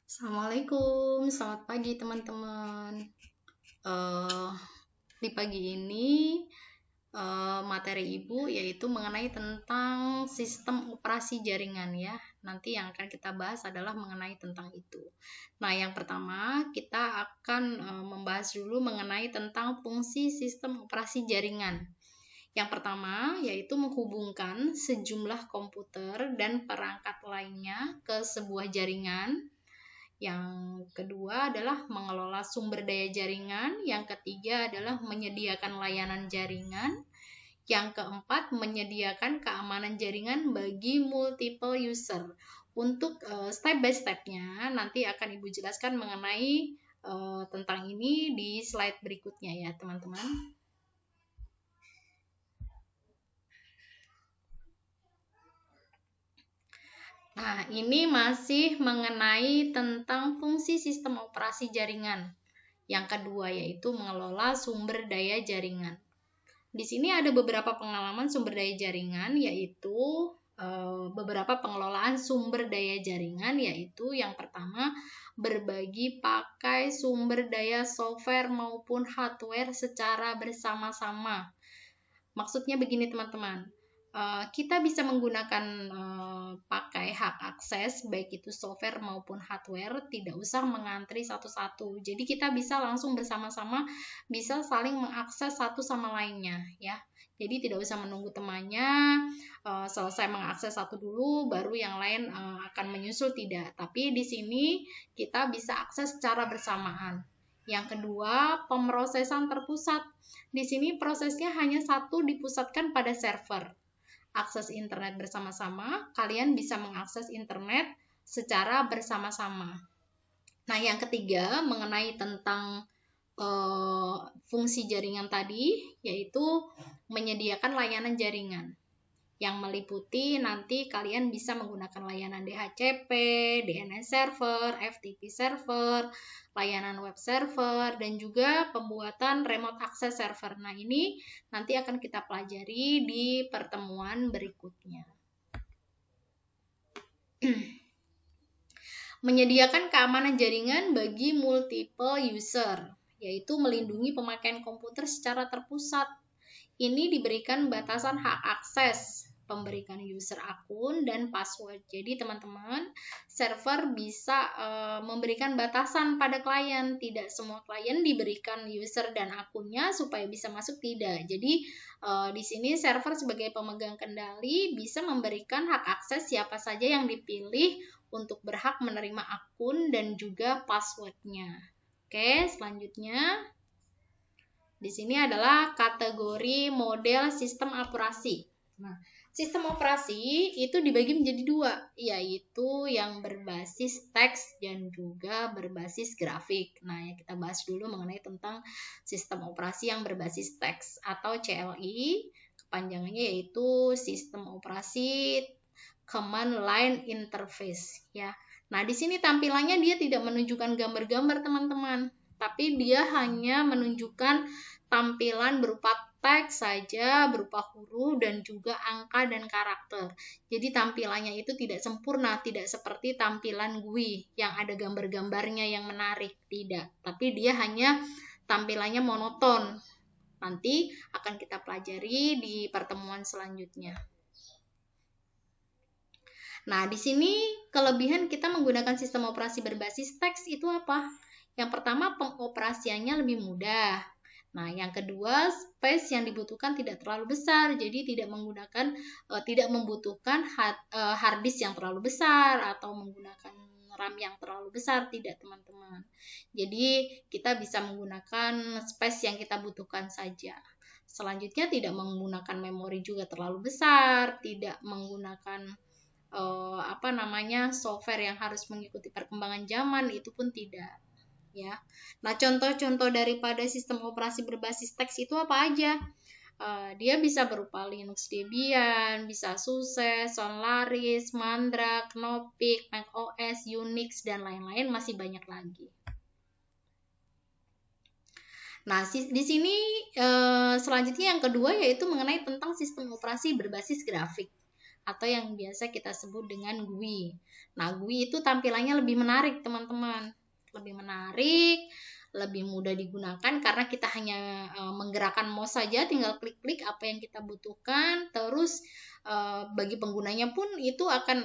Assalamualaikum, selamat pagi teman-teman. Eh, di pagi ini materi Ibu yaitu mengenai tentang sistem operasi jaringan ya. Nanti yang akan kita bahas adalah mengenai tentang itu. Nah, yang pertama kita akan membahas dulu mengenai tentang fungsi sistem operasi jaringan. Yang pertama yaitu menghubungkan sejumlah komputer dan perangkat lainnya ke sebuah jaringan. Yang kedua adalah mengelola sumber daya jaringan. Yang ketiga adalah menyediakan layanan jaringan. Yang keempat, menyediakan keamanan jaringan bagi multiple user. Untuk step by step-nya nanti akan Ibu jelaskan mengenai tentang ini di slide berikutnya ya, teman-teman. Nah, ini masih mengenai tentang fungsi sistem operasi jaringan. Yang kedua yaitu mengelola sumber daya jaringan. Di sini ada beberapa pengalaman sumber daya jaringan, yaitu beberapa pengelolaan sumber daya jaringan, yaitu yang pertama berbagi pakai sumber daya software maupun hardware secara bersama-sama. Maksudnya begini teman-teman, kita bisa menggunakan pakai hak akses baik itu software maupun hardware, tidak usah mengantri satu-satu. Jadi kita bisa langsung bersama-sama, bisa saling mengakses satu sama lainnya ya. Jadi tidak usah menunggu temannya selesai mengakses satu dulu baru yang lain akan menyusul, tidak. Tapi di sini kita bisa akses secara bersamaan. Yang kedua, pemrosesan terpusat. Di sini prosesnya hanya satu, dipusatkan pada server. Akses internet bersama-sama, kalian bisa mengakses internet secara bersama-sama. Nah, yang ketiga mengenai tentang fungsi jaringan tadi, yaitu menyediakan layanan jaringan yang meliputi nanti kalian bisa menggunakan layanan DHCP, DNS server, FTP server, layanan web server, dan juga pembuatan remote access server. Nah, ini nanti akan kita pelajari di pertemuan berikutnya. Menyediakan keamanan jaringan bagi multiple user, yaitu melindungi pemakaian komputer secara terpusat. Ini diberikan batasan hak akses, pemberikan user akun dan password. Jadi teman-teman, server bisa memberikan batasan pada klien. Tidak semua klien diberikan user dan akunnya supaya bisa masuk, tidak. Jadi di sini server sebagai pemegang kendali bisa memberikan hak akses siapa saja yang dipilih untuk berhak menerima akun dan juga passwordnya. Oke, selanjutnya di sini adalah kategori model sistem operasi. Nah, sistem operasi itu dibagi menjadi dua, yaitu yang berbasis teks dan juga berbasis grafik. Nah, ya kita bahas dulu mengenai tentang sistem operasi yang berbasis teks atau CLI. Kepanjangannya yaitu sistem operasi Command Line Interface ya. Nah, di sini tampilannya dia tidak menunjukkan gambar-gambar teman-teman, tapi dia hanya menunjukkan tampilan berupa teks saja, berupa huruf dan juga angka dan karakter. Jadi tampilannya itu tidak sempurna, tidak seperti tampilan GUI yang ada gambar-gambarnya yang menarik, tidak. Tapi dia hanya tampilannya monoton. Nanti akan kita pelajari di pertemuan selanjutnya. Nah, di sini kelebihan kita menggunakan sistem operasi berbasis teks itu apa? Yang pertama, pengoperasiannya lebih mudah. Nah, yang kedua, space yang dibutuhkan tidak terlalu besar, jadi tidak membutuhkan hard disk yang terlalu besar atau menggunakan RAM yang terlalu besar, tidak teman-teman. Jadi kita bisa menggunakan space yang kita butuhkan saja. Selanjutnya, tidak menggunakan memori juga terlalu besar, tidak menggunakan software yang harus mengikuti perkembangan zaman, itu pun tidak ya. Nah, contoh-contoh daripada sistem operasi berbasis teks itu apa aja? Dia bisa berupa Linux Debian, bisa SUSE, Solaris, Mandrak, Knoppix, macOS, Unix, dan lain-lain, masih banyak lagi. Nah, di sini selanjutnya yang kedua yaitu mengenai tentang sistem operasi berbasis grafik atau yang biasa kita sebut dengan GUI. Nah, GUI itu tampilannya lebih menarik, teman-teman. Lebih menarik, lebih mudah digunakan karena kita hanya menggerakkan mouse saja, tinggal klik-klik apa yang kita butuhkan. Terus bagi penggunanya pun itu akan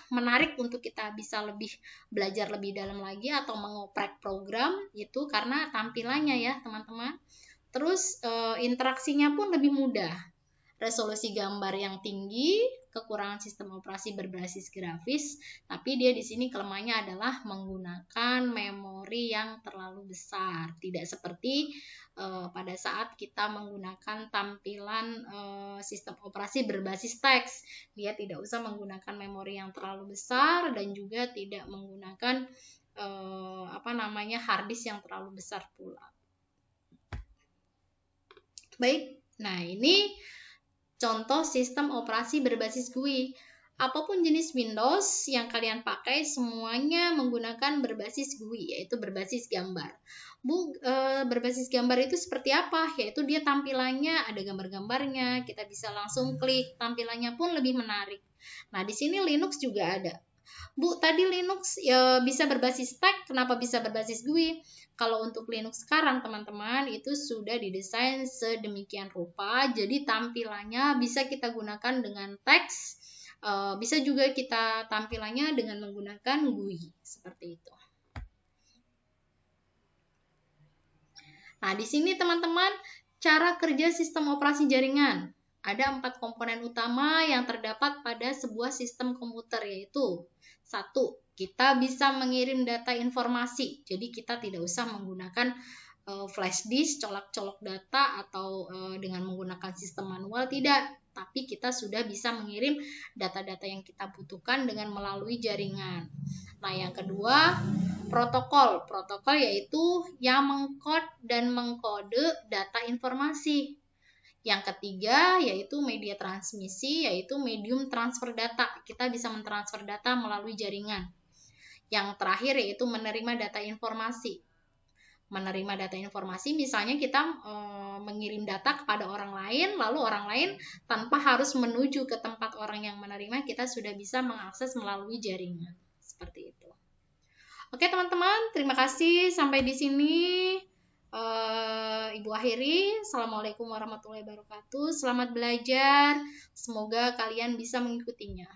menarik untuk kita bisa lebih belajar lebih dalam lagi atau mengoprek program itu karena tampilannya ya, teman-teman. Terus interaksinya pun lebih mudah. Resolusi gambar yang tinggi, kekurangan sistem operasi berbasis grafis, tapi dia di sini kelemahannya adalah menggunakan memori yang terlalu besar. Tidak seperti pada saat kita menggunakan tampilan sistem operasi berbasis teks. Dia tidak usah menggunakan memori yang terlalu besar dan juga tidak menggunakan hard disk yang terlalu besar pula. Baik, nah ini contoh sistem operasi berbasis GUI. Apapun jenis Windows yang kalian pakai, semuanya menggunakan berbasis GUI, yaitu berbasis gambar. Berbasis gambar itu seperti apa? Yaitu dia tampilannya ada gambar-gambarnya, kita bisa langsung klik, tampilannya pun lebih menarik. Nah, di sini Linux juga ada. Bu, tadi Linux bisa berbasis teks, kenapa bisa berbasis GUI? Kalau untuk Linux sekarang, teman-teman, itu sudah didesain sedemikian rupa, jadi tampilannya bisa kita gunakan dengan teks, bisa juga kita tampilannya dengan menggunakan GUI, seperti itu. Nah, di sini teman-teman, cara kerja sistem operasi jaringan. Ada 4 komponen utama yang terdapat pada sebuah sistem komputer, yaitu 1. Kita bisa mengirim data informasi, jadi kita tidak usah menggunakan flash disk, colak-colok data, atau dengan menggunakan sistem manual, tidak. Tapi kita sudah bisa mengirim data-data yang kita butuhkan dengan melalui jaringan. Nah, yang kedua, protokol. Protokol yaitu yang mengkode dan mengkode data informasi. Yang ketiga yaitu media transmisi, yaitu medium transfer data. Kita bisa mentransfer data melalui jaringan. Yang terakhir yaitu menerima data informasi. Menerima data informasi, misalnya kita mengirim data kepada orang lain, lalu orang lain tanpa harus menuju ke tempat orang yang menerima, kita sudah bisa mengakses melalui jaringan. Seperti itu. Oke teman-teman, terima kasih. Sampai di sini Ibu akhiri. Assalamualaikum warahmatullahi wabarakatuh. Selamat belajar. Semoga kalian bisa mengikutinya.